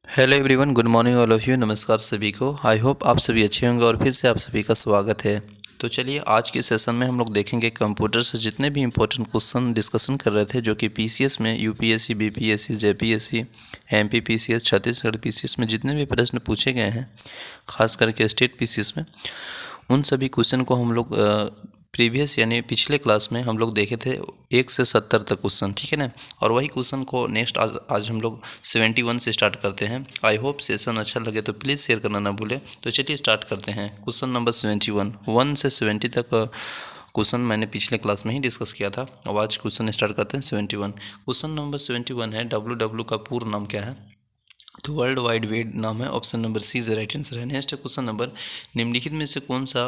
Hello everyone, good morning all of you. नमस्कार सभी को। आई होप आप सभी अच्छे होंगे और फिर से आप सभी का स्वागत है। तो चलिए आज के सेशन में हम लोग देखेंगे कंप्यूटर से जितने भी इंपॉर्टेंट क्वेश्चन डिस्कशन कर रहे थे, जो कि पीसीएस में UPSC, BPSC, JPSC, MP PCS, Chhattisgarh PCS में जितने भी प्रश्न पूछे गए हैं, खास करके स्टेट पीसीएस में, उन सभी क्वेश्चन को हम लोग प्रीवियस यानी पिछले क्लास में हम लोग देखे थे 1 से 70 तक क्वेश्चन, ठीक है ना। और वही क्वेश्चन को नेक्स्ट आज हम लोग 71 से स्टार्ट करते हैं। आई होप सेशन अच्छा लगे तो प्लीज़ शेयर करना ना भूलें। तो चलिए स्टार्ट करते हैं। क्वेश्चन नंबर 71, 1 से 70 तक क्वेश्चन मैंने पिछले क्लास में ही डिस्कस किया था। अब आज क्वेश्चन स्टार्ट करते हैं 71। क्वेश्चन नंबर 71 है, डब्ल्यू का पूर्ण नाम क्या है? तो वर्ल्ड वाइड वेब नाम है। Option number C is right answer है। नेक्स्ट क्वेश्चन नंबर, निम्नलिखित में से कौन सा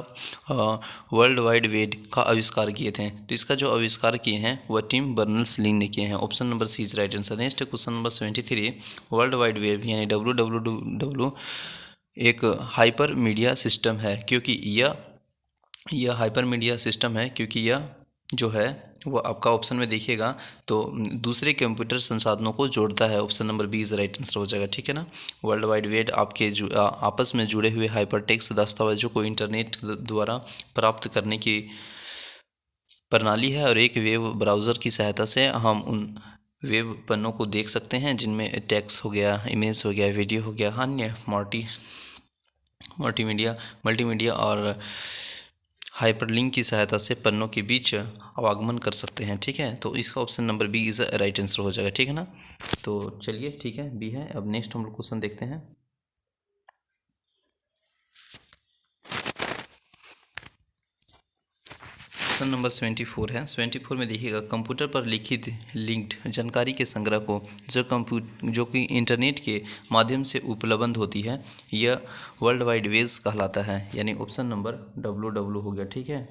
वर्ल्ड वाइड वेब का आविष्कार किए थे? तो इसका जो आविष्कार किए हैं वह टिम बर्नर्स ली ने किए हैं। Option number C is right answer. Next question number 73, world wide web यानी डब्ल्यू डब्ल्यू डब्ल्यू एक हाइपर मीडिया सिस्टम है, क्योंकि यह हाइपर मीडिया सिस्टम है क्योंकि यह जो है वो आपका ऑप्शन में देखिएगा तो दूसरे कंप्यूटर संसाधनों को जोड़ता है। Option number B is right answer हो जाएगा, ठीक है ना। वर्ल्ड वाइड वेब आपके आपस में जुड़े हुए हाइपरटेक्स्ट दस्तावेजों को इंटरनेट द्वारा प्राप्त करने की प्रणाली है, और एक वेब ब्राउज़र की सहायता से हम उन वेब पन्नों को देख सकते हैं जिनमें टेक्स्ट हो गया, इमेज हो गया, वीडियो हो गया, अन्य मल्टीमीडिया और हाइपरलिंक की सहायता से पन्नों के बीच आवागमन कर सकते हैं, ठीक है। तो इसका option number B is right answer हो जाएगा, ठीक है ना। तो चलिए ठीक है, बी है। अब नेक्स्ट हम लोग क्वेश्चन देखते हैं। क्वेश्चन नंबर 74 है। 74 में देखिएगा, कंप्यूटर पर लिखित लिंक्ड जानकारी के संग्रह को जो कि इंटरनेट के माध्यम से उपलब्ध होती है, यह वर्ल्ड वाइड वेब कहलाता है। यानी ऑप्शन नंबर डब्ल्यू हो गया, ठीक है,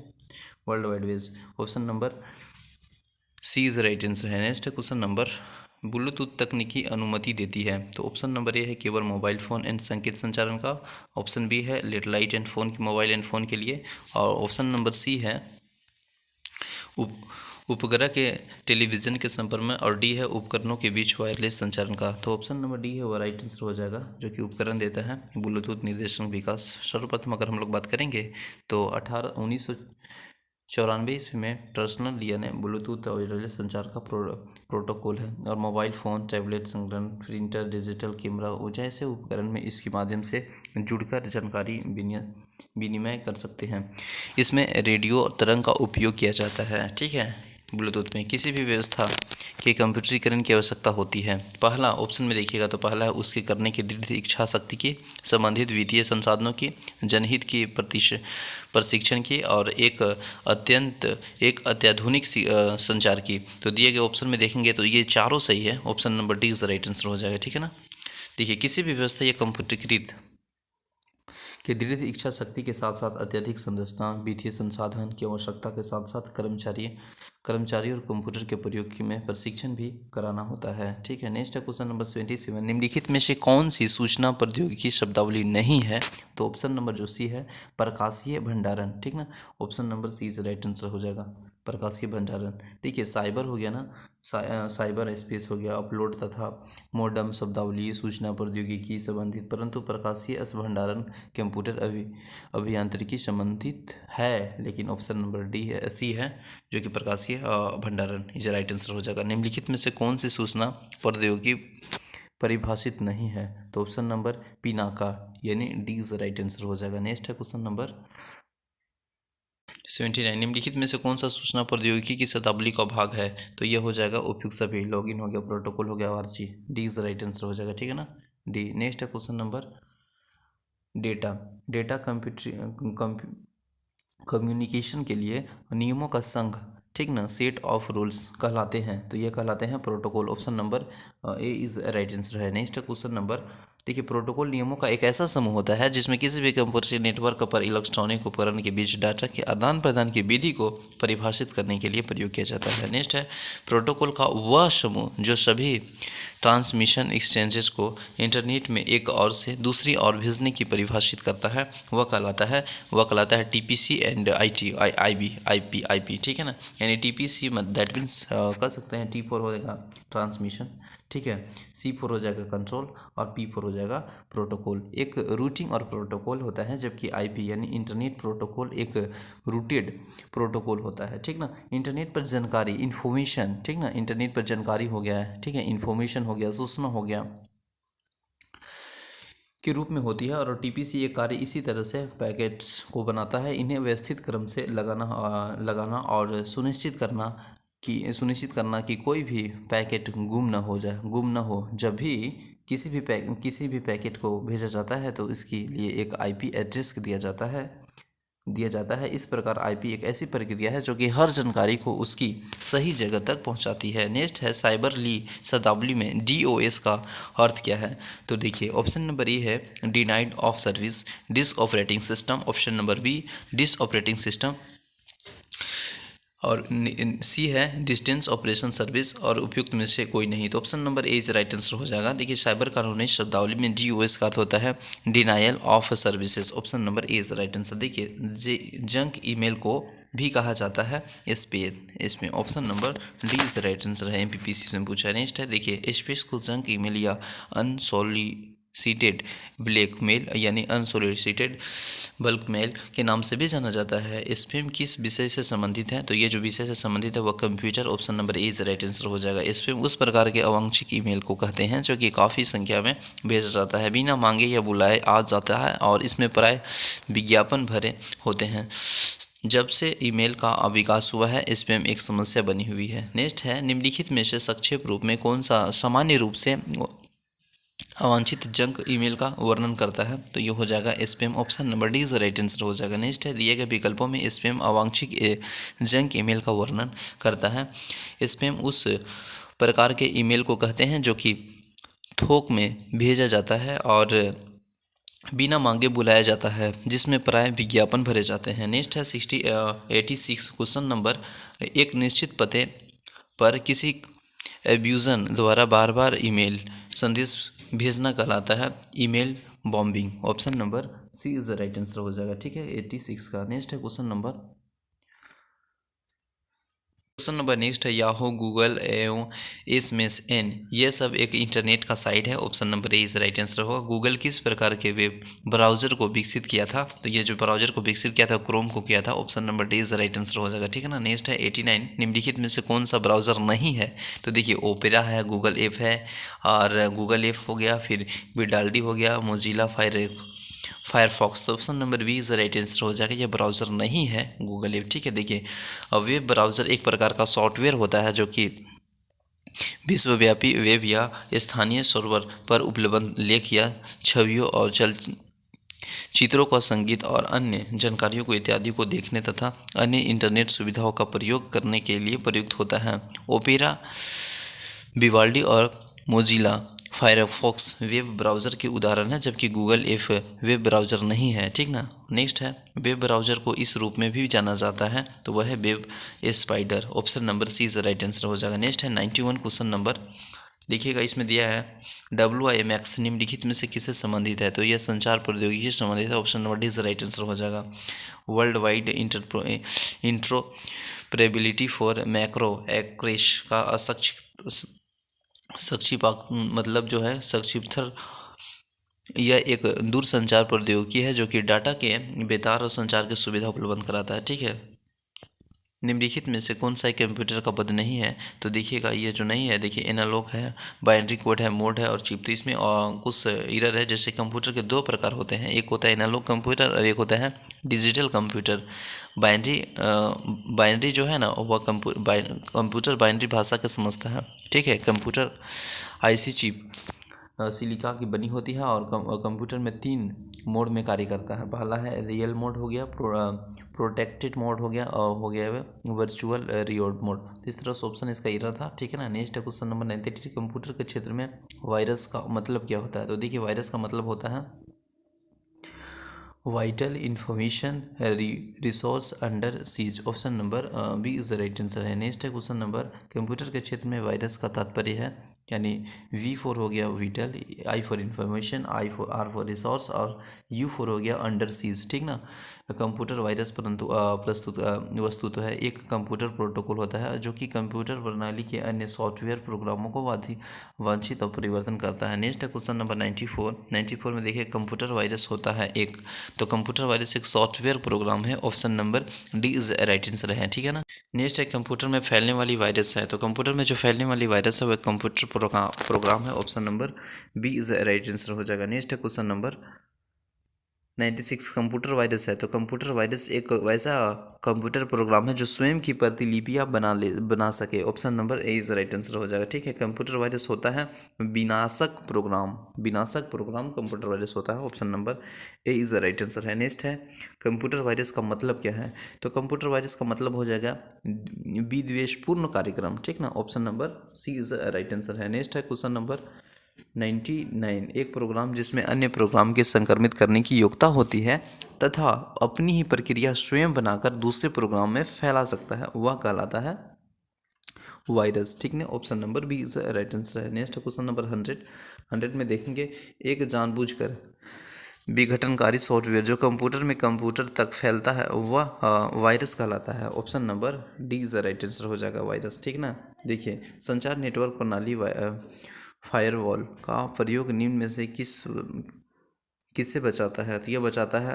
world wide web. Option number C is right answer है। नेक्स्ट क्वेश्चन नंबर, ब्लूटूथ तकनीकी अनुमति देती है? तो ऑप्शन नंबर ए है केवल मोबाइल फ़ोन एंड संकेत संचारण का। ऑप्शन बी है लेटलाइट and phone, mobile and phone के लिए। और ऑप्शन नंबर सी है उप उपग्रह के टेलीविज़न के संपर्क में। और डी है उपकरणों के बीच वायरलेस संचारण का। तो ऑप्शन नंबर डी है वो राइट आंसर हो जाएगा, जो कि उपकरण देता है ब्लूटूथ निर्देशन विकास। सर्वप्रथम अगर हम लोग बात करेंगे तो 1994 ईस्वी में टर्सनल लिया ने ब्लूटूथ और वायरलेस संचार का प्रोटोकॉल है, और मोबाइल फ़ोन, टैबलेट, संगणक, प्रिंटर, डिजिटल कैमरा जैसे उपकरण में इसके माध्यम से जुड़कर जानकारी विनिमय कर सकते हैं। इसमें रेडियो तरंग का उपयोग किया जाता है, ठीक है। ब्लूटूथ में किसी भी व्यवस्था के कंप्यूटरीकरण की आवश्यकता होती है। पहला ऑप्शन में देखिएगा तो पहला है उसके करने की दृढ़ इच्छा शक्ति की, संबंधित वित्तीय संसाधनों की, जनहित की प्रशिक्षण की, और एक अत्याधुनिक संचार की। तो दिए गए ऑप्शन में देखेंगे तो ये चारों सही है। Option number D is right answer हो जाएगा, ठीक है ना। देखिए, किसी भी व्यवस्था या कंप्यूटरीकृत कि दृढ़ इच्छा शक्ति के साथ साथ अत्यधिक संरचना, वित्तीय संसाधन की आवश्यकता के साथ साथ कर्मचारी और कंप्यूटर के प्रयोग की में प्रशिक्षण भी कराना होता है, ठीक है। नेक्स्ट है क्वेश्चन नंबर 27, निम्नलिखित में से कौन सी सूचना प्रौद्योगिकी शब्दावली नहीं है? तो ऑप्शन नंबर जो सी है प्रकाशीय भंडारण, ठीक ना। Option number C is right answer हो जाएगा, प्रकाशीय भंडारण। देखिए, साइबर हो गया ना, साइबर स्पेस हो गया, अपलोड तथा मोडम शब्दावली सूचना प्रौद्योगिकी संबंधित, परंतु प्रकाशीय भंडारण कंप्यूटर अभियांत्रिकी संबंधित है। लेकिन ऑप्शन नंबर डी है, सी है, जो कि प्रकाशीय भंडारण इज राइट आंसर हो जाएगा। निम्नलिखित में से कौन सी सूचना प्रौद्योगिकी परिभाषित नहीं है? तो ऑप्शन नंबर पिनाका यानी डी इज राइट आंसर हो जाएगा। नेक्स्ट है क्वेश्चन नंबर 79, निम्नलिखित में से कौन सा सूचना प्रौद्योगिकी की शब्दावली का भाग है? तो ये हो जाएगा उपयुक्त सभी, लॉगिन हो गया, प्रोटोकॉल हो गया, आरजी। डी इज राइट आंसर हो जाएगा, ठीक है ना, डी। नेक्स्ट है question number data data communication के लिए नियमों का संघ, ठीक ना, सेट ऑफ रूल्स कहलाते हैं। तो ये कहलाते हैं protocol. Option number A is right answer है। नेक्स्ट क्वेश्चन नंबर, देखिए, प्रोटोकॉल नियमों का एक ऐसा समूह होता है जिसमें किसी भी कंप्यूटर नेटवर्क पर इलेक्ट्रॉनिक उपकरण के बीच डाटा के आदान प्रदान की विधि को परिभाषित करने के लिए प्रयोग किया जाता है। नेक्स्ट है प्रोटोकॉल का वह समूह जो सभी ट्रांसमिशन एक्सचेंजेस को इंटरनेट में एक और से दूसरी और भेजने की परिभाषित करता है, वह कहलाता है टीपीसी एंड आईपी, ठीक है ना। यानी टीपीसी दैट मीन्स कर सकते हैं टी फॉर होगा ट्रांसमिशन, ठीक है। C4 हो जाएगा कंट्रोल और P4 हो जाएगा प्रोटोकॉल। एक रूटिंग और प्रोटोकॉल होता है, जबकि IP यानी इंटरनेट प्रोटोकॉल एक रूटेड प्रोटोकॉल होता है, ठीक ना। इंटरनेट पर जानकारी, इन्फॉर्मेशन, ठीक ना, इंटरनेट पर जानकारी हो गया है, ठीक है, इन्फॉर्मेशन हो गया, सूचना हो गया के रूप में होती है। और TPC एक कार्य इसी तरह से पैकेट्स को बनाता है, इन्हें व्यवस्थित क्रम से लगाना और सुनिश्चित करना कि कोई भी पैकेट गुम ना हो। जब भी किसी भी पैकेट को भेजा जाता है तो इसके लिए एक IP एड्रेस दिया जाता है। इस प्रकार IP एक ऐसी प्रक्रिया है जो कि हर जानकारी को उसकी सही जगह तक पहुंचाती है। नेक्स्ट है साइबर ली शब्दावली में DOS का अर्थ क्या है। तो देखिए ऑप्शन नंबर ए है denied of service, disk operating system. Option number B disk operating system. और सी है डिस्टेंस ऑपरेशन सर्विस। और उपयुक्त में से कोई नहीं, तो option number A is right answer हो जाएगा। देखिए साइबर कानूनी शब्दावली में DOS का अर्थ होता है denial of services. Option number A is right answer. देखिए जंक ईमेल को भी कहा जाता है इसमें option number D is right answer है। MPPC में पूछा। नेक्स्ट है देखिए स्पेस को जंक ईमेल या अनसोलिसिटेड ब्लैकमेल यानी अनसोलिसिटेड बल्क मेल के नाम से भी जाना जाता है। स्पैम किस विषय से संबंधित है, तो ये जो विषय से संबंधित है वह computer. Option number A is right answer हो जाएगा। स्पैम उस प्रकार के अवांछित ईमेल को कहते हैं जो कि काफ़ी संख्या में भेजा जाता है, बिना मांगे या बुलाए आ जाता है और इसमें प्राय विज्ञापन भरे होते हैं। जब से ईमेल का विकास हुआ है स्पैम एक समस्या बनी हुई है। नेक्स्ट है निम्नलिखित में से संक्षेप रूप में कौन सा सामान्य रूप से अवांछित जंक ईमेल का वर्णन करता है, तो ये हो जाएगा spam. Option number D is right answer हो जाएगा। नेक्स्ट है दिए गए विकल्पों में स्पैम अवांछित जंक ईमेल का वर्णन करता है। स्पैम उस प्रकार के ईमेल को कहते हैं जो कि थोक में भेजा जाता है और बिना मांगे बुलाया जाता है, जिसमें प्राय विज्ञापन भरे जाते हैं। नेक्स्ट है 86 क्वेश्चन नंबर। एक निश्चित पते पर किसी एब्यूज़र द्वारा बार बार ईमेल संदेश भेजना कहलाता है email bombing. Option number C is the right answer हो जाएगा, ठीक है, 86 का। नेक्स्ट है क्वेश्चन नंबर नेक्स्ट है याहू, गूगल एवं SMSN ये सब एक इंटरनेट का साइट है। Option number A is right answer होगा। गूगल किस प्रकार के वेब ब्राउज़र को विकसित किया था, तो ये जो ब्राउज़र को विकसित किया था क्रोम को किया था। Option number D is right answer हो जाएगा, ठीक है ना। नेक्स्ट है 89 निम्नलिखित में से कौन सा ब्राउज़र नहीं है, तो देखिए ओपेरा है, गूगल ऐप है और गूगल ऐप हो गया, फिर विडाल्डी हो गया, मोजिला फायरफॉक्स। तो option number B is right answer हो जाएगा, ये ब्राउज़र नहीं है गूगल ऐप, ठीक है। देखिए वेब ब्राउज़र एक प्रकार का सॉफ्टवेयर होता है जो कि विश्वव्यापी वेब या स्थानीय सर्वर पर उपलब्ध लेख या छवियों और चित्रों का संगीत और अन्य जानकारियों को इत्यादि को देखने तथा अन्य इंटरनेट सुविधाओं का प्रयोग करने के लिए प्रयुक्त होता है। ओपेरा, विवाल्डी और मोजिला फायरफॉक्स वेब ब्राउज़र के उदाहरण है, जबकि गूगल ऐप वेब ब्राउज़र नहीं है, ठीक ना। नेक्स्ट है वेब ब्राउज़र को इस रूप में भी जाना जाता है, तो वह है web spider. Option number C is right answer हो जाएगा। नेक्स्ट है 91 क्वेश्चन नंबर। देखिएगा इसमें दिया है WIMX निम्नलिखित में से किससे संबंधित है, तो यह संचार प्रौद्योगिकी से संबंधित है। Option number D is right answer हो जाएगा। World wide interoperability for macro access का मतलब जो है संक्षिप्तर, यह एक दूरसंचार प्रौद्योगिकी है जो कि डाटा के बेतार और संचार की सुविधा उपलब्ध कराता है, ठीक है। निम्नलिखित में से कौन सा एक कंप्यूटर का पद नहीं है, तो देखिएगा ये जो नहीं है, देखिए एनालॉग है, बाइनरी कोड है, मोड है और चिप। तो इसमें कुछ एरर है, जैसे कंप्यूटर के दो प्रकार होते हैं, एक होता है एनालॉग कंप्यूटर और एक होता है डिजिटल कंप्यूटर। बाइनरी जो है ना वह कंप्यूटर बाइनरी भाषा के समझता है, ठीक है। कंप्यूटर IC चिप सिलिका की बनी होती है और कंप्यूटर में 3 मोड में कार्य करता है। पहला है रियल मोड हो गया, प्रोटेक्टेड मोड हो गया और हो गया वर्चुअल रियोड मोड। तो इस तरह से ऑप्शन इसका एरर था, ठीक है ना। नेक्स्ट है क्वेश्चन नंबर 93 कंप्यूटर के क्षेत्र में वायरस का मतलब क्या होता है, तो देखिए वायरस का मतलब होता है vital information resource under siege. Option number B is the right answer है। नेक्स्ट है क्वेश्चन नंबर कंप्यूटर के क्षेत्र में वायरस का तात्पर्य है यानी V4 हो गया whittle, I for information, R for resource और U4 हो गया अंडर सीज, ठीक ना। कंप्यूटर वायरस परंतु प्रस्तुत वस्तु तो है एक कंप्यूटर प्रोटोकॉल होता है जो कि कंप्यूटर प्रणाली के अन्य सॉफ्टवेयर प्रोग्रामों को वांछित और परिवर्तन करता है। नेक्स्ट है क्वेश्चन नंबर 94 में देखिए कंप्यूटर वायरस होता है एक, तो कंप्यूटर वायरस एक सॉफ्टवेयर प्रोग्राम है। Option number D is right answer है, ठीक है ना। नेक्स्ट है कंप्यूटर में फैलने वाली वायरस है, तो कंप्यूटर में जो फैलने वाली वायरस है वह कंप्यूटर प्रोग्राम है। Option number B is right answer हो जाएगा। नेक्स्ट है क्वेश्चन नंबर 96 कंप्यूटर वायरस है, तो कंप्यूटर वायरस एक वैसा कंप्यूटर प्रोग्राम है जो स्वयं की प्रतिलिपियां बना सके। Option number A is right answer हो जाएगा, ठीक है। कंप्यूटर वायरस होता है विनाशक प्रोग्राम कंप्यूटर वायरस होता है। Option number A is right answer है। नेक्स्ट है कंप्यूटर वायरस का मतलब क्या है, तो कंप्यूटर वायरस का मतलब हो जाएगा विद्वेषपूर्ण कार्यक्रम, ठीक ना। Option number C is right answer है। नेक्स्ट है क्वेश्चन नंबर 99 एक प्रोग्राम जिसमें अन्य प्रोग्राम के संक्रमित करने की योग्यता होती है तथा अपनी ही प्रक्रिया स्वयं बनाकर दूसरे प्रोग्राम में फैला सकता है, वह कहलाता है वायरस, ठीक है। Option number B is right answer है। नेक्स्ट क्वेश्चन नंबर 100 में देखेंगे एक जानबूझकर विघटनकारी सॉफ्टवेयर जो कंप्यूटर तक फैलता है वह वायरस कहलाता है। Option number D is right answer हो जाएगा वायरस, ठीक ना। देखिए संचार नेटवर्क प्रणाली फायरवॉल का प्रयोग निम्न में से किससे बचाता है, तो यह बचाता है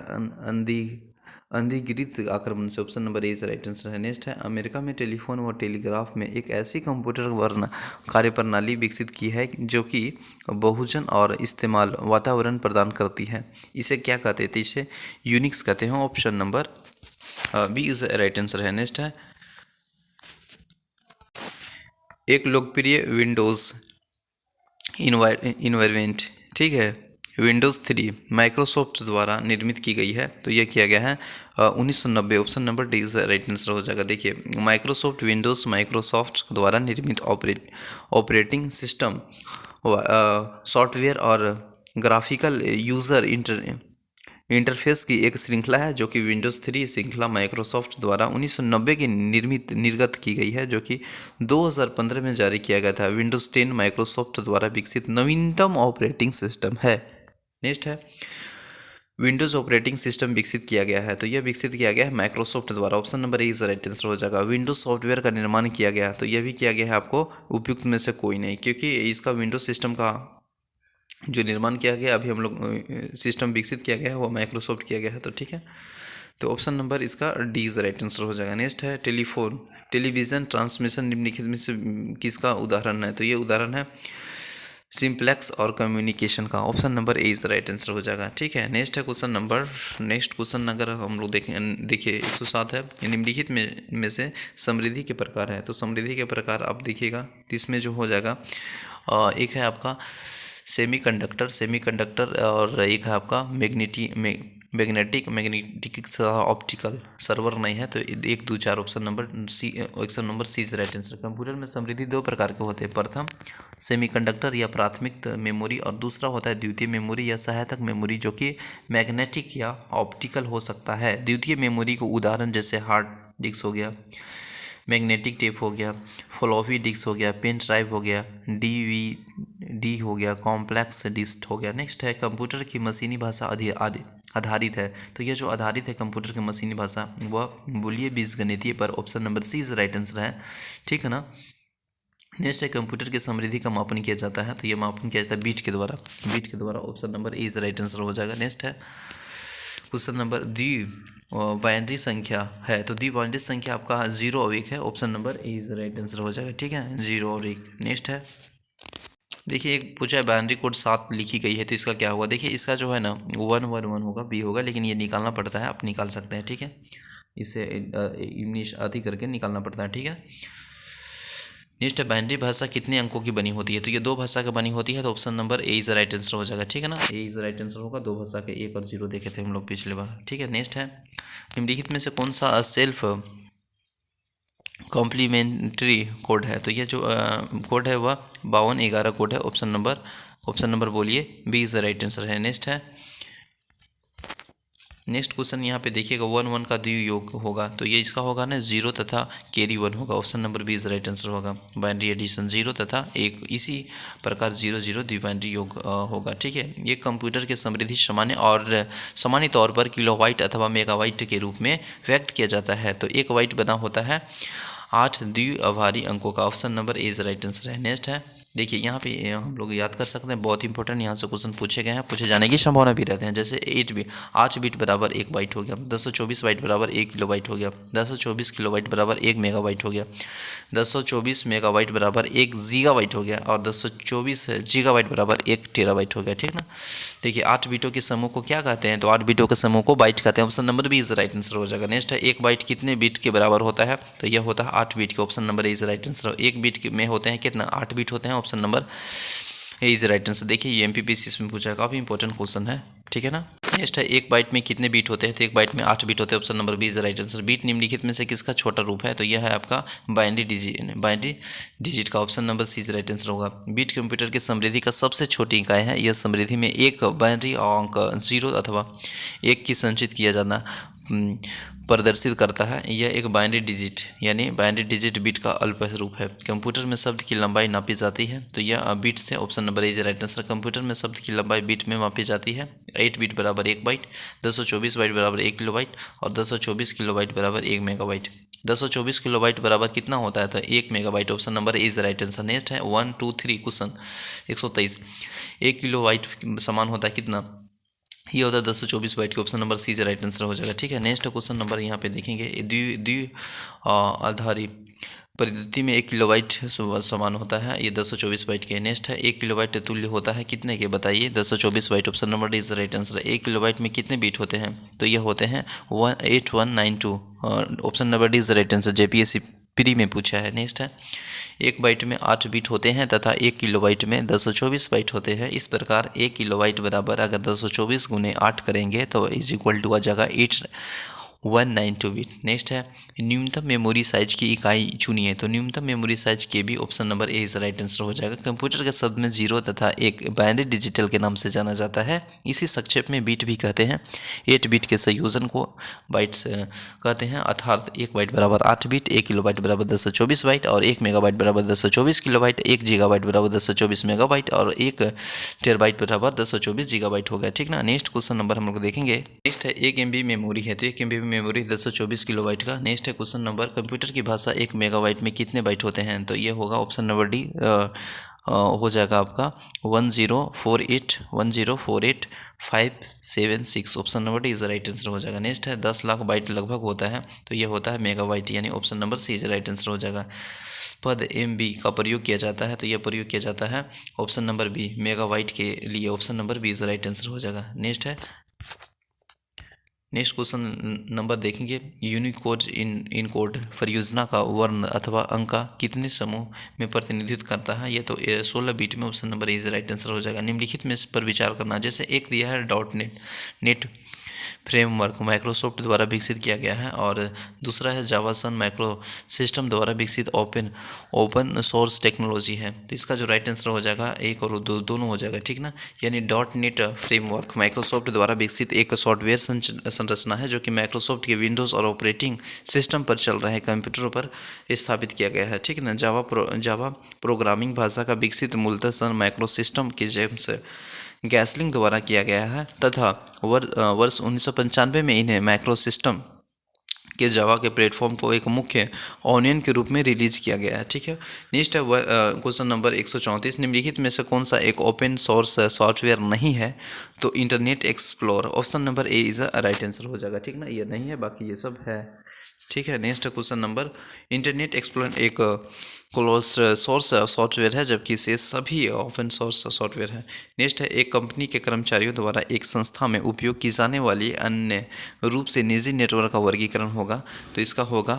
अंधिकृत आक्रमण से। Option number A is right answer है। नेक्स्ट है अमेरिका में टेलीफोन व टेलीग्राफ में एक ऐसी कंप्यूटर वर्ण कार्यप्रणाली विकसित की है जो कि बहुजन और इस्तेमाल वातावरण प्रदान करती है। इसे क्या कहते हैं, तो इसे यूनिक्स कहते हैं। Option number B is right answer है। नेक्स्ट है एक लोकप्रिय विंडोज़ इन्वायरमेंट, ठीक है, विंडोज़ 3 माइक्रोसॉफ्ट द्वारा निर्मित की गई है, तो यह किया गया है 1990। Option number D is right answer हो जाएगा। देखिए माइक्रोसॉफ्ट विंडोज़ माइक्रोसॉफ्ट द्वारा निर्मित ऑपरेटिंग सिस्टम सॉफ्टवेयर और ग्राफिकल यूज़र इंटरफेस की एक श्रृंखला है जो कि विंडोज़ 3 श्रृंखला माइक्रोसॉफ्ट द्वारा 1990 की निर्गत की गई है जो कि 2015 में जारी किया गया था। विंडोज़ 10 माइक्रोसॉफ्ट द्वारा विकसित नवीनतम ऑपरेटिंग सिस्टम है। नेक्स्ट है विंडोज़ ऑपरेटिंग सिस्टम विकसित किया गया है, तो यह विकसित किया गया है माइक्रोसॉफ्ट द्वारा। Option number A is right answer हो जाएगा। विंडोज़ सॉफ्टवेयर का निर्माण किया गया, तो यह भी किया गया है आपको उपयुक्त में से कोई नहीं, क्योंकि इसका विंडोज़ सिस्टम का जो निर्माण किया गया अभी हम लोग सिस्टम विकसित किया गया है वो माइक्रोसॉफ्ट किया गया है, तो ठीक है। तो ऑप्शन नंबर इसका डी इज राइट आंसर हो जाएगा। नेक्स्ट है टेलीविज़न ट्रांसमिशन निम्नलिखित में से किसका उदाहरण है, तो ये उदाहरण है सिंप्लेक्स और कम्युनिकेशन का। Option number A is right answer हो जाएगा, ठीक है। नेक्स्ट क्वेश्चन अगर हम लोग देखिए 107 है निम्नलिखित में से समृद्धि के प्रकार है, तो समृद्धि के प्रकार आप देखिएगा इसमें जो हो जाएगा एक है आपका सेमीकंडक्टर और एक है आपका मैग्नेटिक ऑप्टिकल सर्वर नहीं है, तो 1 2 4 option number C is right answer. Computer में समृद्धि 2 प्रकार के होते हैं, प्रथम सेमीकंडक्टर या प्राथमिक मेमोरी और दूसरा होता है द्वितीय मेमोरी या सहायक मेमोरी जो कि मैग्नेटिक या ऑप्टिकल हो सकता है। द्वितीय मेमोरी को उदाहरण जैसे हार्ड डिस्क हो गया, मैग्नेटिक टेप हो गया, फ्लॉपी डिस्क हो गया, पेन ड्राइव हो गया, DVD हो गया, कॉम्प्लेक्स डिस्क हो गया। नेक्स्ट है कंप्यूटर की मशीनी भाषा आधारित है, तो यह जो आधारित है कंप्यूटर की मशीनी भाषा वह बूलियन बीजगणितीय पर। Option number C is right answer है, ठीक है ना। नेक्स्ट है कंप्यूटर की समृद्धि का मापन किया जाता है, तो यह मापन किया जाता है बीट के द्वारा। Option number A is right answer हो जाएगा। नेक्स्ट है क्वेश्चन नंबर द्विबाइनरी संख्या है, तो द्विबाइनरी संख्या आपका 0 और 1 है। Option number A is right answer हो जाएगा, ठीक है, 0 और 1। नेक्स्ट है देखिए एक पूछा है बाइनरी कोड 7 लिखी गई है, तो इसका क्या होगा। देखिए इसका जो है ना 111 होगा, बी होगा, लेकिन ये निकालना पड़ता है, आप निकाल सकते हैं, ठीक है। इसे इंग्लिश आदि करके निकालना पड़ता है, ठीक है। नेक्स्ट है बाइनरी भाषा कितने अंकों की बनी होती है, तो ये 2 भाषा की बनी होती है, तो option number A is right answer हो जाएगा, ठीक है ना। ए इज राइट आंसर होगा, 2 भाषा के 1 और 0 देखे थे हम लोग पिछले बार, ठीक है। नेक्स्ट है निम्नलिखित में से कौन सा सेल्फ कॉम्प्लीमेंट्री कोड है, तो ये जो कोड है वह 5211 कोड है। ऑप्शन नंबर बोलिए बी इज राइट आंसर है। नेक्स्ट है नेक्स्ट क्वेश्चन यहाँ पे देखिएगा 1 1 का द्वियोग होगा, तो ये इसका होगा ना 0 तथा कैरी 1 होगा। Option number B is right answer होगा। बाइनरी एडिशन 0 तथा 1, इसी प्रकार 0 0 द्विबाइनरी योग होगा। ठीक है, ये कंप्यूटर के समृद्धि सामान्य तौर पर किलोवाइट अथवा मेगावाइट के रूप में व्यक्त किया जाता है। तो एक वाइट बना होता है 8 द्विआभारी अंकों का। Option number A is right answer है। नेक्स्ट है, देखिए यहाँ पे हम लोग याद कर सकते हैं, बहुत इंपॉर्टेंट यहाँ से क्वेश्चन पूछे गए हैं, पूछे जाने की संभावना भी रहते हैं। जैसे 8 बिट बराबर 1 बाइट हो गया, 1024 बाइट बराबर 1 किलो बाइट हो गया, 1024 किलो बाइट बराबर 1 मेगा बाइट हो गया, 1024 मेगा बाइट बराबर 1 गीगा बाइट हो गया, और 1024 गीगा बाइट बराबर 1 टेरा बाइट हो गया। ठीक ना। देखिए 8 बिटों के समूह को क्या कहते हैं, तो 8 बिटों के समूह को बाइट कहते हैं। Option number B is right answer हो जाएगा। नेक्स्ट है, एक बाइट कितने बिट के बराबर होता है, तो यह होता है 8 बिट के। Option number A is right answer. एक बिट में होते हैं कितना, 8 बिट होते हैं। Option number A is right answer. देखिए ये एमपीपीसी में पूछा है, काफ़ी इंपॉर्टेंट क्वेश्चन है। ठीक है ना। नेक्स्ट है, एक बाइट में कितने बीट होते हैं, तो एक बाइट में 8 बीट होते हैं। Option number B is right answer. Bit निम्नलिखित में से किसका छोटा रूप है, तो यह है आपका बाइनरी डिजिट का। Option number C is right answer होगा। बीट कंप्यूटर की समृद्धि का सबसे छोटी इकाई है। यह समृद्धि में एक बाइनरी अंक 0 अथवा 1 की संचित किया जाना प्रदर्शित करता है। यह एक बाइनरी डिजिट यानी बाइनरी डिजिट बिट का अल्प रूप है। कंप्यूटर में शब्द की लंबाई नापी जाती है, तो यह बिट से। Option number is right answer. Computer में शब्द की लंबाई बिट में मापी जाती है। 8 बिट बराबर 1 बाइट, 1024 बाइट बराबर 1 किलो बाइट, और 1024 किलो बाइट बराबर 1 मेगा बाइट। 1024 किलो बाइट बराबर कितना होता है, तो 1 mega bite. Option number is right answer. Next है 1 2 3 क्वेश्चन 123। 1 किलो बाइट समान होता है कितना, ये होता है 1024 बाइट के। ऑप्शन नंबर सी से राइट आंसर हो जाएगा। ठीक है, नेक्स्ट क्वेश्चन नंबर यहाँ पे देखेंगे, द्वि आधारी परिधि में 1 किलोबाइट समान होता है, ये 1024 बाइट के। नेक्स्ट है, 1 किलोबाइट तुल्य होता है कितने के, बताइए, 1024 byte. Option number D is right answer. 1 kilobyte में कितने बीट होते हैं, तो ये होते हैं 8192। Option number D is right answer. JPSC pre में पूछा है। नेक्स्ट है, एक बाइट में 8 बीट होते हैं तथा 1 किलोबाइट में 1024 बाइट होते हैं। इस प्रकार 1 किलोबाइट बराबर अगर 1024 गुने 8 करेंगे तो इज इक्वल टू आ जाएगा 8192 बिट। नेक्स्ट है, न्यूनतम मेमोरी साइज की इकाई चुनिए, तो न्यूनतम मेमोरी साइज के भी। Option number A is right answer हो जाएगा। कंप्यूटर के शब्द में 0 तथा 1 बाइनरी डिजिटल के नाम से जाना जाता है। इसी संक्षेप में बीट भी कहते हैं। 8 बीट के संयोजन को बाइट्स कहते हैं, अर्थात 1 बाइट बराबर 8 बीट, 1 किलो बाइट बराबर 1024 बाइट, और 1 मेगाबाइट बराबर 1024 किलो बाइट, 1 गीगाबाइट बराबर 1024 मेगाबाइट, और 1 टेराबाइट बराबर 1024 गीगाबाइट हो गया। ठीक ना। नेक्स्ट क्वेश्चन नंबर हम लोग देखेंगे। नेक्स्ट है, 1 MB मेमोरी है, तो 1 MB मेमोरी 1024 किलोबाइट का। नेक्स्ट है क्वेश्चन नंबर, कंप्यूटर की भाषा 1 मेगाबाइट में कितने बाइट होते हैं, तो ये होगा ऑप्शन नंबर डी हो जाएगा आपका 1048576। Option number D is right answer हो जाएगा। नेक्स्ट है, 10 लाख बाइट लगभग होता है, तो ये होता है मेगाबाइट, यानी option number C is right answer हो जाएगा। पद MB का प्रयोग किया जाता है, तो यह प्रयोग किया जाता है ऑप्शन नंबर बी मेगाबाइट के लिए। Option number B is right answer हो जाएगा। नेक्स्ट है, नेक्स्ट क्वेश्चन नंबर देखेंगे, यूनिकोड इन कोड परियोजना का वर्ण अथवा अंक का कितने समूह में प्रतिनिधित्व करता है, ये तो 16 बीट में। Option number is right answer हो जाएगा। निम्नलिखित में इस पर विचार करना, जैसे एक दिया है नेट फ्रेमवर्क माइक्रोसॉफ्ट द्वारा विकसित किया गया है, और दूसरा है जावासन माइक्रो सिस्टम द्वारा विकसित ओपन सोर्स टेक्नोलॉजी है। तो इसका जो राइट आंसर हो जाएगा एक और दोनों हो जाएगा। ठीक ना। यानी .NET फ्रेमवर्क माइक्रोसॉफ्ट द्वारा विकसित एक सॉफ्टवेयर संरचना है जो कि माइक्रोसॉफ्ट के विंडोज़ और ऑपरेटिंग सिस्टम पर चल रहे कंप्यूटरों पर स्थापित किया गया है। ठीक है ना। जावा प्रोग्रामिंग भाषा का विकसित मूलतः सन माइक्रो सिस्टम के जेम्स गैसलिंग द्वारा किया गया है, तथा वर्ष 1995 में इन्हें माइक्रो सिस्टम के जावा के प्लेटफॉर्म को एक मुख्य ऑनियन के रूप में रिलीज किया गया है। ठीक है। नेक्स्ट है क्वेश्चन नंबर 134। निम्नलिखित में से कौन सा एक ओपन सोर्स सॉफ्टवेयर नहीं है, तो internet explorer. Option number A is a right answer हो जाएगा। ठीक ना। ये नहीं है, बाकी ये सब है। ठीक है। Next question number, internet explorer एक क्लोज सोर्स सॉफ्टवेयर है, जबकि से सभी ओपन सोर्स सॉफ्टवेयर है। नेक्स्ट है, एक कंपनी के कर्मचारियों द्वारा एक संस्था में उपयोग की जाने वाली अन्य रूप से निजी नेटवर्क का वर्गीकरण होगा, तो इसका होगा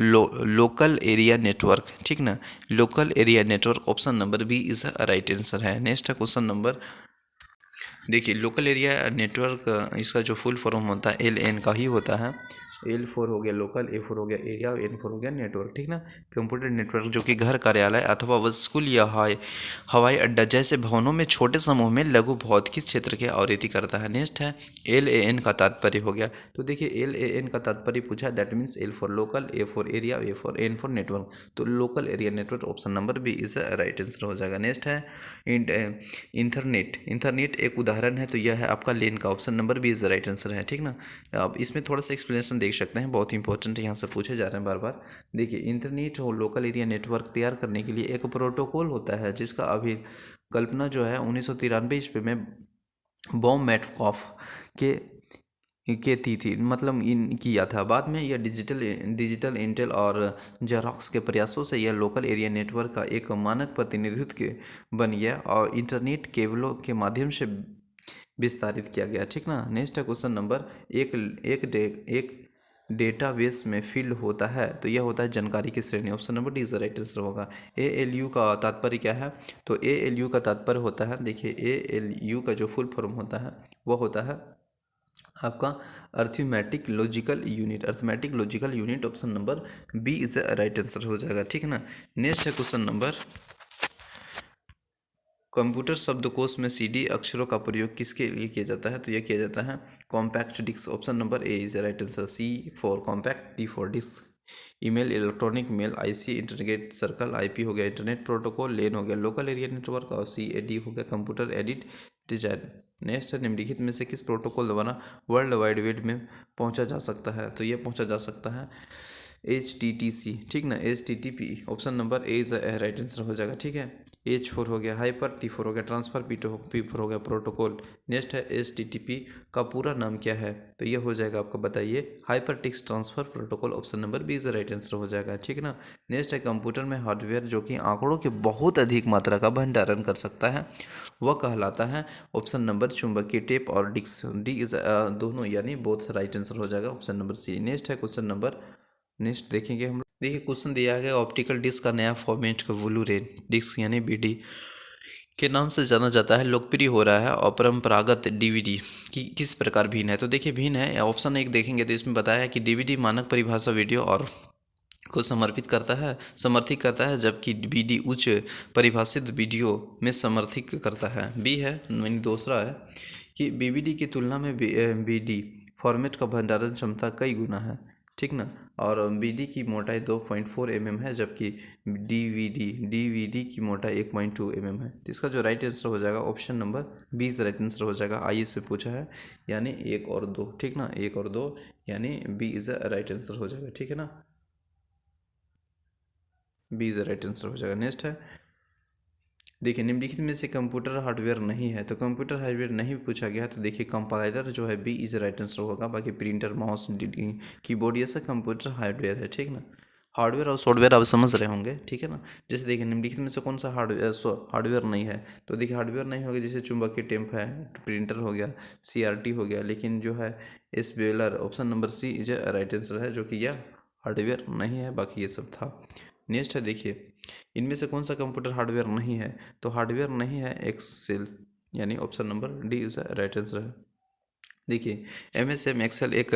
लोकल एरिया नेटवर्क। ठीक ना। Local area network. Option number B is right answer है। नेक्स्ट है क्वेश्चन नंबर देखिए लोकल एरिया नेटवर्क इसका जो फुल फॉर्म होता है LN का ही होता है। L4 हो गया लोकल, A4 हो गया एरिया, N4 हो गया नेटवर्क, ठीक ना। कंप्यूटर नेटवर्क जो कि घर, कार्यालय अथवा स्कूल या हवाई अड्डा जैसे भवनों में छोटे समूह में लघु भौतिक क्षेत्र की आवृत्ति करता है। नेक्स्ट है LAN का तात्पर्य हो गया। तो देखिए LAN का तात्पर्य पूछा, that means L for local, A for area, A for N for network. तो local area network option number B is right answer हो जाएगा। नेक्स्ट है इंटरनेट एक उदाहरण है, तो यह है आपका लेन का, option number B is right answer है, ठीक ना। अब इसमें थोड़ा सा एक्सप्लेनेशन देख सकते हैं, बहुत इंपॉर्टेंट यहाँ से पूछे जा रहे हैं बार बार। देखिए इंटरनेट और लोकल एरिया नेटवर्क तैयार करने के लिए एक प्रोटोकॉल होता है जिसका अभिकल्पना जो है 1993 ईस्वी में बॉम मेटकॉफ के थी मतलब इन किया था। बाद में यह डिजिटल इंटेल और जेरोक्स के प्रयासों से यह लोकल एरिया नेटवर्क का एक मानक प्रतिनिधित्व बन गया और इंटरनेट केबलों के माध्यम से विस्तारित किया गया, ठीक ना। नेक्स्ट है क्वेश्चन नंबर एक डेटाबेस में फील्ड होता है, तो यह होता है जानकारी की श्रेणी, option number D is right answer होगा। ALU का तात्पर्य क्या है, तो ALU का तात्पर्य होता है, देखिए ALU का जो फुल फॉर्म होता है वो होता है आपका arithmetic logical unit, option number B is right answer हो जाएगा, ठीक है ना। नेक्स्ट है क्वेश्चन नंबर, कंप्यूटर शब्दकोश में CD अक्षरों का प्रयोग किसके लिए किया जाता है, तो यह किया जाता है compact disc, option number A is right answer. C for compact, D for disc. Email electronic mail, IC internet circle, IP हो गया इंटरनेट प्रोटोकॉल, लेन हो गया लोकल एरिया नेटवर्क और CAD हो गया कंप्यूटर एडिट डिजाइन। नेक्स्ट है निम्नलिखित में से किस प्रोटोकॉल द्वारा वर्ल्ड वाइड वेब में पहुंचा जा सकता है, तो ये पहुंचा जा सकता है HTTC, ठीक ना, HTTP, option number A is right answer हो जाएगा, ठीक है। H4 हो गया हाइपर, T4 हो गया ट्रांसफर, P4 हो गया प्रोटोकॉल। नेक्स्ट है HTTP का पूरा नाम क्या है, तो ये हो जाएगा आपका, बताइए, hypertext transfer protocol, option number B is right answer हो जाएगा, ठीक ना। नेक्स्ट है कंप्यूटर में हार्डवेयर जो कि आंकड़ों की बहुत अधिक मात्रा का भंडारण कर सकता है वह कहलाता है, ऑप्शन नंबर चुंबकीय टेप और डिस्क, डी इज दोनों यानी बोथ राइट आंसर हो जाएगा, ऑप्शन नंबर सी। नेक्स्ट है क्वेश्चन नंबर, नेक्स्ट देखेंगे हम लोग। देखिए क्वेश्चन दिया गया ऑप्टिकल डिस्क का नया फॉर्मेट का ब्लू रे डिस्क यानी BD के नाम से जाना जाता है, लोकप्रिय हो रहा है और परंपरागत DVD की किस प्रकार भिन्न है, तो देखिए भिन्न है, ऑप्शन एक देखेंगे तो इसमें बताया है कि DVD मानक परिभाषा वीडियो और को समर्थित करता है जबकि BD उच्च परिभाषित वीडियो में समर्थित करता है। बी है मीन दूसरा है कि BD की तुलना में BD फॉर्मेट का भंडारण क्षमता कई गुना है, ठीक ना। और BD की मोटाई 2.4 mm है जबकि DVD की मोटाई 1.2 mm है। तो इसका जो राइट आंसर हो जाएगा ऑप्शन नंबर 20 राइट आंसर हो जाएगा। IS पे पूछा है यानी 1 और 2, ठीक ना, 1 और 2 यानी बी इज राइट आंसर हो जाएगा, ठीक है ना, बी इज राइट आंसर हो जाएगा। नेक्स्ट है देखिए निम्नलिखित में से कंप्यूटर हार्डवेयर नहीं है, तो कंप्यूटर हार्डवेयर नहीं पूछा गया, तो देखिए कंपाइलर जो है बी इज राइट आंसर होगा, बाकी प्रिंटर माउस कीबोर्ड ये सब कंप्यूटर हार्डवेयर है, ठीक ना। हार्डवेयर और सॉफ्टवेयर आप समझ रहे होंगे, ठीक है ना। जैसे देखिए निम्नलिखित में से कौन सा हार्डवेयर नहीं है, तो देखिए हार्डवेयर नहीं होगा, जैसे चुंबकीय टेप है, प्रिंटर हो गया, CRT हो गया, लेकिन जो है speller, option number C is right answer है, जो कि यह हार्डवेयर नहीं है, बाकी ये सब था। नेक्स्ट है देखिए इनमें से कौन सा कंप्यूटर हार्डवेयर नहीं है, तो हार्डवेयर नहीं है एक्सेल यानी option number D is right answer है। देखिए MSM एक्सेल एक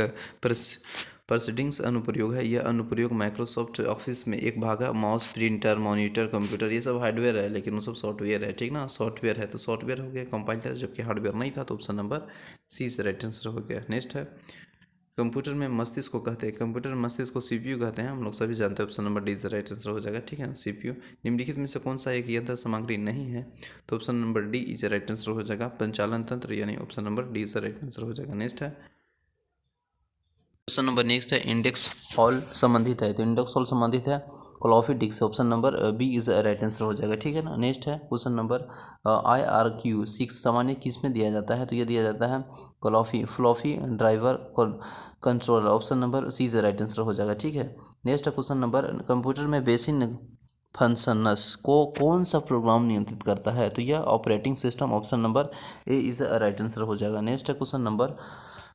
प्रोसीडिंग्स अनुप्रयोग है, यह अनुप्रयोग माइक्रोसॉफ्ट ऑफिस में एक भाग है। माउस, प्रिंटर, मॉनिटर, कंप्यूटर ये सब हार्डवेयर है, लेकिन वो सब सॉफ्टवेयर है, ठीक ना, सॉफ्टवेयर है, तो सॉफ्टवेयर हो गया कंपाइलर, जबकि हार्डवेयर नहीं था, तो option number C is right answer हो गया। नेक्स्ट है कंप्यूटर में मस्तिष्क को कहते हैं, कंप्यूटर में मस्तिष्क को CPU कहते हैं, हम लोग सभी जानते हैं, option number D is right answer हो जाएगा, ठीक है ना, CPU। निम्नलिखित में से कौन सा एक यंत्र सामग्री नहीं है, तो option number D is right answer हो जाएगा, पंचालन तंत्र यानी option number D is right answer हो जाएगा। नेक्स्ट है क्वेश्चन नंबर नेक्स्ट है इंडेक्स हॉल संबंधित है, तो इंडेक्स हॉल संबंधित है कॉलोफी disk, option number B is right answer हो जाएगा, ठीक है ना। नेक्स्ट है क्वेश्चन नंबर IRQ6 सामान्य किस में दिया जाता है, तो ये दिया जाता है floppy driver controller, option number C is right answer हो जाएगा, ठीक है। नेक्स्ट है क्वेश्चन नंबर कंप्यूटर में बेसिन फंक्शंस को कौन सा प्रोग्राम नियंत्रित करता है? तो यह operating system, option number A is right answer हो जाएगा। नेक्स्ट है क्वेश्चन नंबर,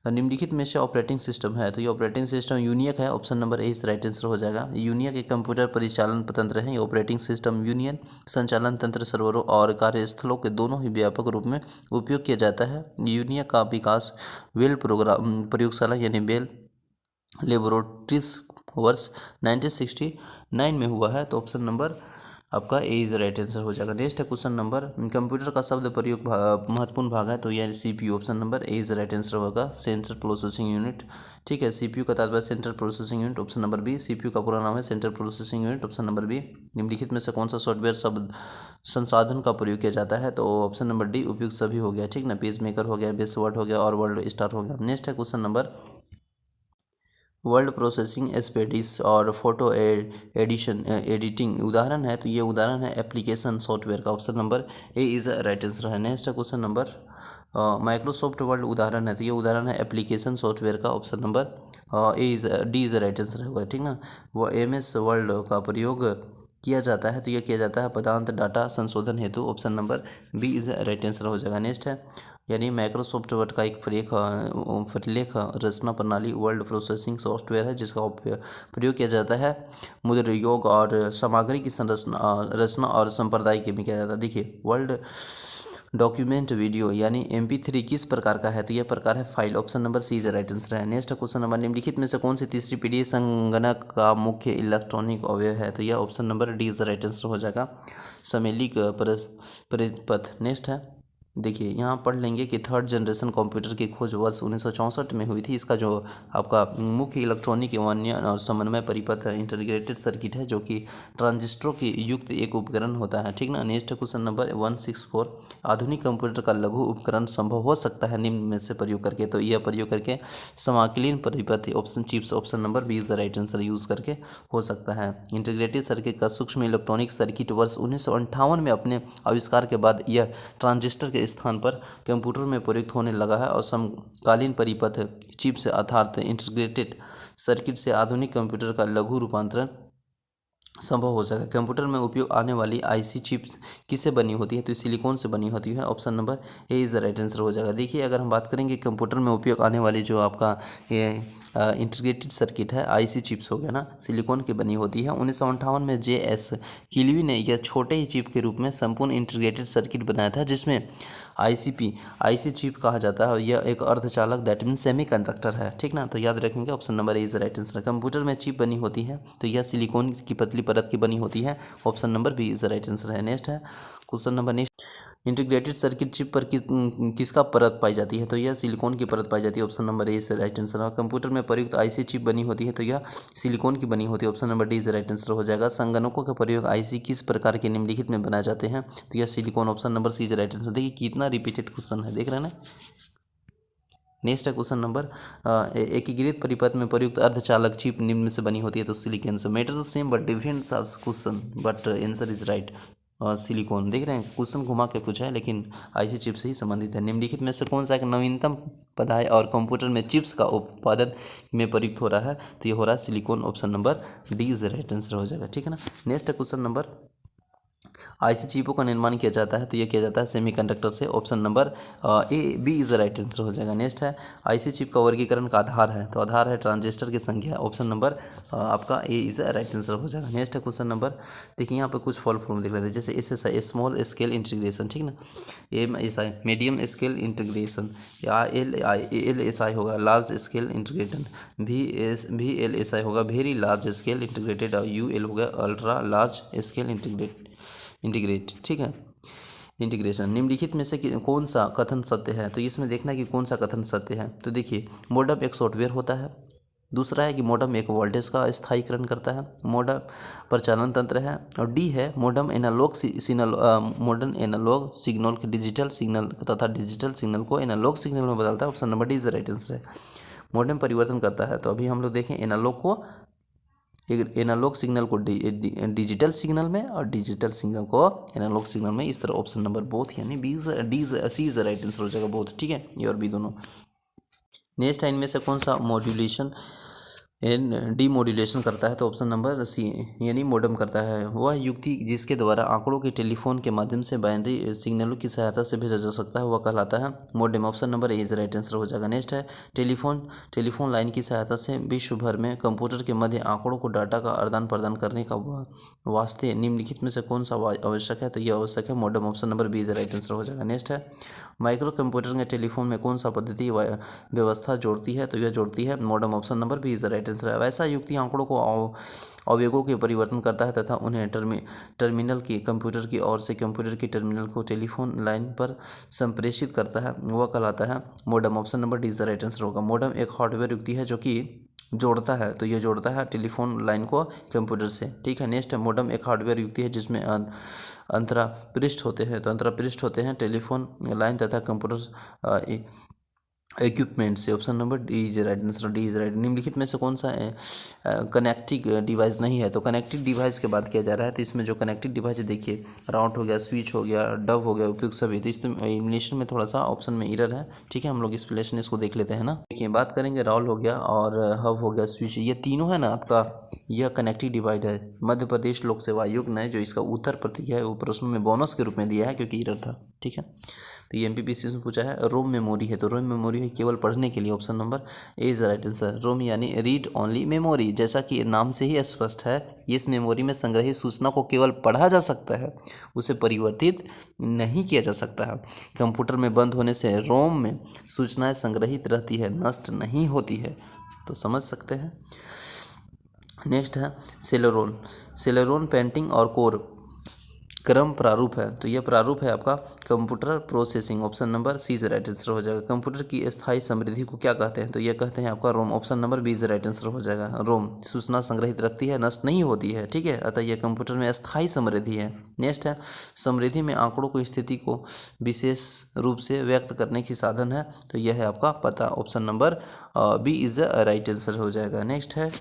निम्नलिखित में से ऑपरेटिंग सिस्टम है, तो ये ऑपरेटिंग सिस्टम यूनियक है, option number A is right answer हो जाएगा। यूनियक एक कंप्यूटर परिचालन तंत्र है। ये ऑपरेटिंग सिस्टम यूनियन संचालन तंत्र सर्वरों और कार्यस्थलों के दोनों ही व्यापक रूप में उपयोग किया जाता है। यूनियक का विकास बेल प्रोग्राम प्रयोगशाला यानी बेल लेबोरेटरीज वर्ष 1969 में हुआ है, तो ऑप्शन नंबर आपका ए इज राइट आंसर हो जाएगा। नेक्स्ट है क्वेश्चन नंबर, कंप्यूटर का शब्द प्रयोग महत्वपूर्ण भाग है, तो यह CPU, option number A is right answer होगा। सेंट्रल प्रोसेसिंग यूनिट, ठीक है, सीपीयू का तात्पर्य central processing unit, option number B. CPU का पूरा नाम है central processing unit, option number B. निम्नलिखित में से कौन सा सॉफ्टवेयर शब्द संसाधन का प्रयोग किया जाता है? तो ऑप्शन नंबर डी उपयुक्त सभी हो गया, ठीक ना। पेज मेकर हो गया, बेस वर्ड हो गया और वर्ल्ड स्टार हो गया। नेक्स्ट है क्वेश्चन नंबर, वर्ड प्रोसेसिंग स्पेडिस और फोटो एडिटिंग उदाहरण है, तो ये उदाहरण है एप्लीकेशन सॉफ्टवेयर का, option number A is right answer है। नेक्स्ट है क्वेश्चन नंबर, माइक्रोसॉफ्ट वर्ड उदाहरण है, तो ये उदाहरण है एप्लीकेशन सॉफ्टवेयर का, option number A is D is right answer होगा, ठीक ना। वो MS वर्ड का प्रयोग किया जाता है, तो यह किया जाता है पदांत डाटा संशोधन हेतु, option number B is right answer हो जाएगा। नेक्स्ट है, यानी माइक्रोसॉफ्ट वर्ड का एक परिलेख रचना प्रणाली वर्ड प्रोसेसिंग सॉफ्टवेयर है, जिसका प्रयोग किया जाता है मुद्र योग और सामग्री की रचना और संप्रदाय के में किया जाता है। देखिए, वर्ल्ड डॉक्यूमेंट वीडियो यानी MP3 किस प्रकार का है? तो यह प्रकार है file, option number C is right answer है। नेक्स्ट क्वेश्चन नंबर, निम्नलिखित में से कौन सी तीसरी पीढ़ी संगणक का मुख्य इलेक्ट्रॉनिक अवयव है? तो यह option number D is right answer हो जाएगा, सम्मेलिक परिपथ। नेक्स्ट है, देखिए यहाँ पढ़ लेंगे कि थर्ड जनरेशन कंप्यूटर की खोज वर्ष 1964 में हुई थी। इसका जो आपका मुख्य इलेक्ट्रॉनिक एवं और समन्वय परिपथ इंटीग्रेटेड सर्किट है, जो कि ट्रांजिस्टरों की युक्त एक उपकरण होता है, ठीक ना। नेक्स्ट क्वेश्चन नंबर 164, आधुनिक कंप्यूटर का लघु उपकरण संभव हो सकता है निम्न में से प्रयोग करके? तो यह प्रयोग करके समाकलन परिपथ, option chips, option number B is the right answer use करके हो सकता है। इंटीग्रेटेड सर्किट का सूक्ष्म इलेक्ट्रॉनिक सर्किट वर्ष 1958 में अपने आविष्कार के बाद यह ट्रांजिस्टर के स्थान पर कंप्यूटर में प्रयुक्त होने लगा है, और समकालीन परिपथ चिप्स अर्थात इंटीग्रेटेड सर्किट से आधुनिक कंप्यूटर का लघु रूपांतरण संभव हो सका। कंप्यूटर में उपयोग आने वाली IC चिप्स किससे बनी होती है? तो सिलिकॉन से बनी होती है, option number A is the right answer हो जाएगा। देखिए, अगर हम बात करेंगे कंप्यूटर में उपयोग आने वाली जो आपका ये इंटीग्रेटेड सर्किट है, IC चिप्स हो गया ना, सिलिकॉन की बनी होती है। 1958 में JS किलवी ने यह छोटे ही चिप के रूप में संपूर्ण इंटीग्रेटेड सर्किट बनाया था, जिसमें IC चिप कहा जाता है। यह एक अर्धचालक दैट मीन सेमी कंडक्टर है, ठीक ना। तो याद रखेंगे option number A is the right answer. Computer में चिप बनी होती है, तो यह सिलिकॉन की पतली परत की बनी होती है, option number B is the right answer है। नेक्स्ट है question number, next, integrated circuit chip पर किसका परत पाई जाती है? तो यह सिलिकॉन की परत पाई जाती है, option number A is the right answer है। कंप्यूटर में प्रयुक्त IC चिप बनी होती है, तो यह सिलिकॉन की बनी होती है, option number D is the right answer हो जाएगा। संगणकों का प्रयोग IC किस प्रकार के निम्नलिखित में बनाए जाते हैं? तो यह silicon, option number C is the right answer. देखिए कितना रिपीटेड क्वेश्चन है, देख रहे हैं ना। नेक्स्ट है क्वेश्चन नंबर, एकीकृत परिपथ में प्रयुक्त अर्धचालक चिप निम्न में से बनी होती है? तो सिलिकॉन से। Matter the same but different question, but answer is right, silicon. देख रहे हैं क्वेश्चन घुमा के पूछा है, लेकिन IC चिप से ही संबंधित है। निम्नलिखित में से कौन सा एक नवीनतम पदार्थ और कंप्यूटर में चिप्स का उत्पादन में प्रयुक्त हो रहा है? तो ये हो रहा है silicon, option number D is right answer हो जाएगा, ठीक है ना। नेक्स्ट है क्वेश्चन नंबर, IC चिपों का निर्माण किया जाता है, तो यह किया जाता है सेमीकंडक्टर से, option number A B is right answer हो जाएगा। नेक्स्ट है, IC चिप का वर्गीकरण का आधार है, तो आधार है ट्रांजिस्टर की संख्या, ऑप्शन नंबर आपका ए इज राइट आंसर हो जाएगा। नेक्स्ट है क्वेश्चन नंबर, देखिए यहाँ पे कुछ फॉल फॉर्म देख लेते हैं, जैसे SSI स्मॉल स्केल इंटीग्रेशन, ठीक ना। MSI मीडियम स्केल इंटीग्रेशन, या LSI होगा लार्ज स्केल इंटीग्रेशन, VLSI होगा वेरी लार्ज स्केल इंटीग्रेटेड, और UL होगा अल्ट्रा लार्ज स्केल इंटीग्रेट, ठीक है, इंटीग्रेशन। निम्नलिखित में से कौन सा कथन सत्य है? तो इसमें देखना है कि कौन सा कथन सत्य है। तो देखिए, मॉडम एक सॉफ्टवेयर होता है। दूसरा है कि मॉडम एक वोल्टेज का स्थायीकरण करता है। मॉडम प्रचालन तंत्र है। और डी है मॉडम मॉडर्न एनालॉग सिग्नल के डिजिटल सिग्नल तथा डिजिटल सिग्नल को एनालॉग सिग्नल में बदलता है, option number D is the right answer है। मॉडम परिवर्तन करता है, तो अभी हम लोग देखें एनालॉग सिग्नल को डिजिटल सिग्नल में और डिजिटल सिग्नल को एनालॉग सिग्नल में, इस तरह ऑप्शन नंबर बोथ यानी सी इज राइट आंसर हो जाएगा, बोथ, ठीक है, ये और बी दोनों। नेक्स्ट है, इनमें से कौन सा मॉड्यूलेशन डीमोड्यूलेशन करता है तो ऑप्शन नंबर सी यानी मोडम करता है। वह युक्ति जिसके द्वारा आंकड़ों के टेलीफोन के माध्यम से बाइनरी सिग्नलों की सहायता से भेजा जा सकता है वह कहलाता है modem. Option number A is right answer हो जाएगा। नेक्स्ट है टेलीफोन लाइन की सहायता से विश्व भर में कंप्यूटर के मध्य आंकड़ों को डाटा का आदान प्रदान करने का वास्ते निम्नलिखित में से कौन सा आवश्यक है, तो यह आवश्यक है modem. Option number B is right answer हो जाएगा। नेक्स्ट है माइक्रो कंप्यूटर के टेलीफोन में कौन सा पद्धति व्यवस्था जोड़ती है, तो यह जोड़ती है modem. Option number B is right answer है। वैसा युक्ति आंकड़ों को अवयवों के परिवर्तन करता है तथा उन्हें टर्मिनल की कंप्यूटर की ओर से कंप्यूटर की टर्मिनल को टेलीफोन लाइन पर संप्रेषित करता है वह कहलाता है modem. Option number D is right answer होगा। मोडेम एक हार्डवेयर युक्ति है जो कि जोड़ता है, तो ये जोड़ता है टेलीफोन लाइन को कंप्यूटर से। ठीक है। नेक्स्ट है मोडेम एक हार्डवेयर युक्ति है जिसमें अंतरा पृष्ठ होते हैं, तो अंतरा पृष्ठ होते हैं टेलीफोन लाइन तथा कंप्यूटर इक्विपमेंट से। Option number D is right answer. D is right. निम्नलिखित में से कौन सा कनेक्टिंग डिवाइस नहीं है, तो कनेक्टिव डिवाइस की बात किया जा रहा है, तो इसमें जो कनेक्टिव डिवाइस है देखिए राउट हो गया, स्विच हो गया, डब हो गया, उपयुक्त सभी, तो इसमें एलिमिनेशन में थोड़ा सा ऑप्शन में एरर है। ठीक है, हम लोग एक्सप्लेनेशन इसको देख लेते हैं ना। देखिए बात करेंगे राउल हो गया और हब हो गया, स्विच, ये तीनों है ना आपका, यह कनेक्टिव डिवाइस है। मध्य प्रदेश लोक सेवा आयोग ने जो इसका उत्तर प्रतिक्रिया है वो प्रश्नों में बोनस के रूप में दिया है क्योंकि एरर था। ठीक है, तो ये एमपीपीसी में पूछा है रोम मेमोरी है, तो रोम मेमोरी है केवल पढ़ने के लिए। Option number A is right answer. ROM यानी रीड ओनली मेमोरी, जैसा कि नाम से ही स्पष्ट है, इस मेमोरी में संग्रहित सूचना को केवल पढ़ा जा सकता है, उसे परिवर्तित नहीं किया जा सकता है। कंप्यूटर में बंद होने से रोम में सूचनाएं संग्रहित रहती है, नष्ट नहीं होती है, तो समझ सकते हैं। नेक्स्ट है सेलेरोन। सेलेरोन पेंटिंग और कोर क्रम प्रारूप है, तो यह प्रारूप है आपका computer processing. Option number C से राइट आंसर हो जाएगा। कंप्यूटर की स्थायी समृद्धि को क्या कहते हैं, तो यह कहते हैं आपका रोम। ऑप्शन नंबर बी से राइट आंसर हो जाएगा। रोम सूचना संग्रहित रखती है, नष्ट नहीं होती है। ठीक है, अतः यह कंप्यूटर में स्थायी समृद्धि है। नेक्स्ट है समृद्धि में आंकड़ों को स्थिति को विशेष रूप से व्यक्त करने की साधन है, तो यह है आपका पता। Option number B is right answer हो जाएगा। नेक्स्ट है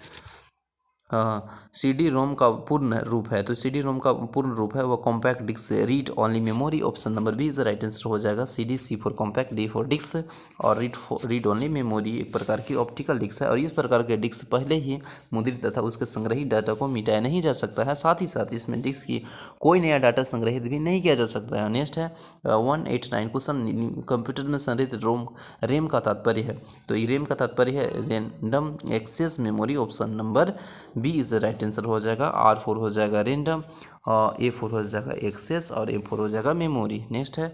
CD रोम का पूर्ण रूप है, तो CD रोम का पूर्ण रूप है वह compact disc read only memory. Option number B is right answer हो जाएगा। CD C for compact, D for disc और रीड ओनली मेमोरी एक प्रकार की ऑप्टिकल डिस्क है, और इस प्रकार के डिस्क पहले ही मुद्रित तथा उसके संग्रहित डाटा को मिटाया नहीं जा सकता है, साथ ही साथ इसमें डिस्क की कोई नया डाटा संग्रहित भी नहीं किया जा सकता है। नेक्स्ट है 189 क्वेश्चन कंप्यूटर में संग्रहित रैम का तात्पर्य है, तो ये रैम का तात्पर्य है random access memory. Option number B is right answer हो जाएगा। R4 हो जाएगा रैंडम, A4 हो जाएगा एक्सेस और M4 हो जाएगा मेमोरी। नेक्स्ट है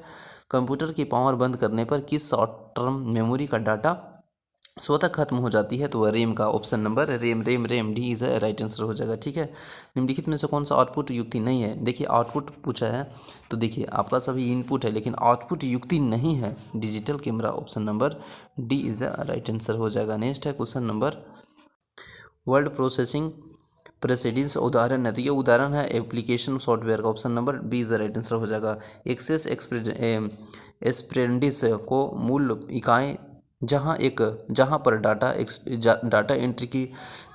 कंप्यूटर की पावर बंद करने पर किस शॉर्ट टर्म मेमोरी का डाटा स्वतः खत्म हो जाती है, तो वह रैम का। Option number RAM D is right answer हो जाएगा। ठीक है, निम्नलिखित में से कौन सा आउटपुट युक्ति नहीं है, देखिए आउटपुट पूछा है, तो देखिए आपका सभी इनपुट है लेकिन आउटपुट युक्ति नहीं है, digital camera. Option number D is right answer हो जाएगा। नेक्स्ट है question number word processing precedence उदाहरण है, तो ये उदाहरण है एप्लीकेशन सॉफ्टवेयर का। Option number B is right answer हो जाएगा। एक्सेस एक्सप्रेंडिस को मूल इकाई जहाँ पर डाटा एंट्री की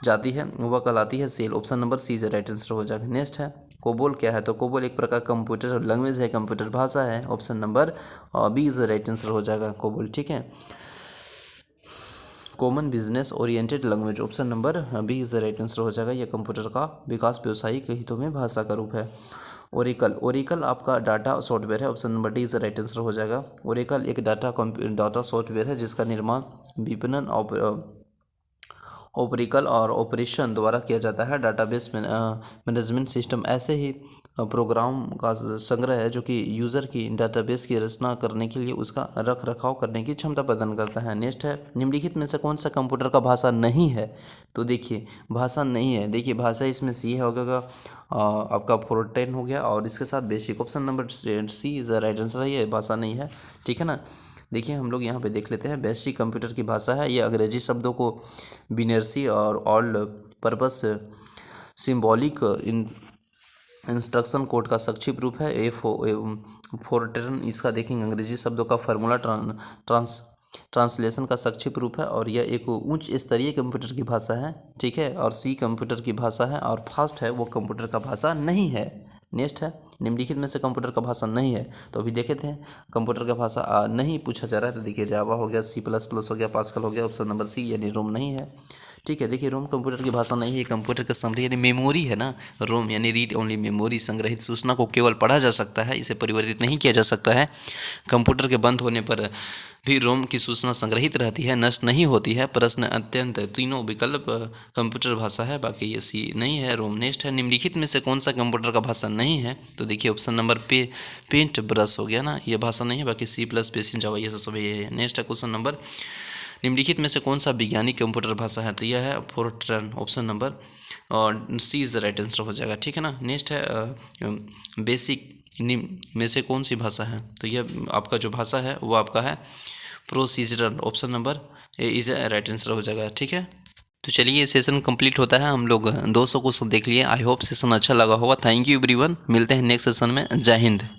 जाती है वह कहलाती है cell. Option number C is right answer हो जाएगा। नेक्स्ट है कोबोल क्या है, तो कोबोल एक प्रकार कंप्यूटर लैंग्वेज है, कंप्यूटर भाषा है। Option number B is right answer हो जाएगा कोबोल। ठीक है, common business oriented language. Option number B is the right answer हो जाएगा। यह कंप्यूटर का विकास व्यावसायिक हितों में भाषा का रूप है। ओरेकल आपका डाटा सॉफ्टवेयर है। Option number D is the right answer हो जाएगा। ओरेकल एक डाटा सॉफ्टवेयर है जिसका निर्माण विपणन ऑपरेकल और ऑपरेशन द्वारा किया जाता है। डाटाबेस मैनेजमेंट सिस्टम ऐसे ही प्रोग्राम का संग्रह है जो कि यूज़र की डाटाबेस की रचना करने के लिए उसका रख रखाव करने की क्षमता प्रदान करता है। नेक्स्ट है निम्नलिखित में से कौन सा कंप्यूटर का भाषा नहीं है, तो देखिए भाषा नहीं है, देखिए भाषा इसमें सी होगा आपका फोर्टेन हो गया और इसके साथ BASIC. Option number C is right answer है, ये भाषा नहीं है। ठीक है ना, देखिए हम लोग यहाँ पे देख लेते हैं बेसिक कंप्यूटर की भाषा है। ये अंग्रेजी शब्दों को बिनर्सी और all purpose symbolic instruction code का संक्षिप्त रूप है। फोर्टेन इसका देखेंगे अंग्रेजी शब्दों का फार्मूला ट्रांसलेशन का संक्षिप्त रूप है और यह एक उच्च स्तरीय कंप्यूटर की भाषा है। ठीक है, और सी कंप्यूटर की भाषा है और फास्ट है, वो कंप्यूटर का भाषा नहीं है। नेक्स्ट है निम्नलिखित में से कंप्यूटर का भाषा नहीं है, तो अभी देखे थे कंप्यूटर का भाषा नहीं पूछा जा रहा है, तो देखिए जावा हो गया, C++ हो गया, पास्कल हो गया। ऑप्शन नंबर सी यानी रोम नहीं है। ठीक है। देखिए रोम कंप्यूटर की भाषा नहीं है, कंप्यूटर का समरी यानी मेमोरी है ना। रोम यानी रीड ओनली मेमोरी, संग्रहित सूचना को केवल पढ़ा जा सकता है, इसे परिवर्तित नहीं किया जा सकता है। कंप्यूटर के बंद होने पर भी रोम की सूचना संग्रहित रहती है, नष्ट नहीं होती है। प्रश्न अत्यंत तीनों विकल्प कंप्यूटर भाषा है, बाकी ये सी नहीं है, रोम। नेक्स्ट है, निम्नलिखित में से कौन सा कंप्यूटर का भाषा नहीं है? तो देखिए ऑप्शन नंबर पेंट ब्रश हो गया ना, ये भाषा नहीं है। बाकी सी प्लस बेसिन जावा ये सब है। नेक्स्ट है क्वेश्चन नंबर, निम्नलिखित में से कौन सा वैज्ञानिक कंप्यूटर भाषा है? तो यह है फोर्ट्रन, ऑप्शन नंबर और सी इज द राइट आंसर हो जाएगा। ठीक है ना। नेक्स्ट है बेसिक निम्न में से कौन सी भाषा है? तो यह आपका जो भाषा है वो आपका है procedural, option number A is right answer हो जाएगा। ठीक है। तो चलिए ये सेशन कंप्लीट होता है, हम लोग 200 क्वेश्चन देख लिए। आई होप सेशन अच्छा लगा होगा। थैंक यू एवरीवन, मिलते हैं नेक्स्ट सेशन में। जय हिंद।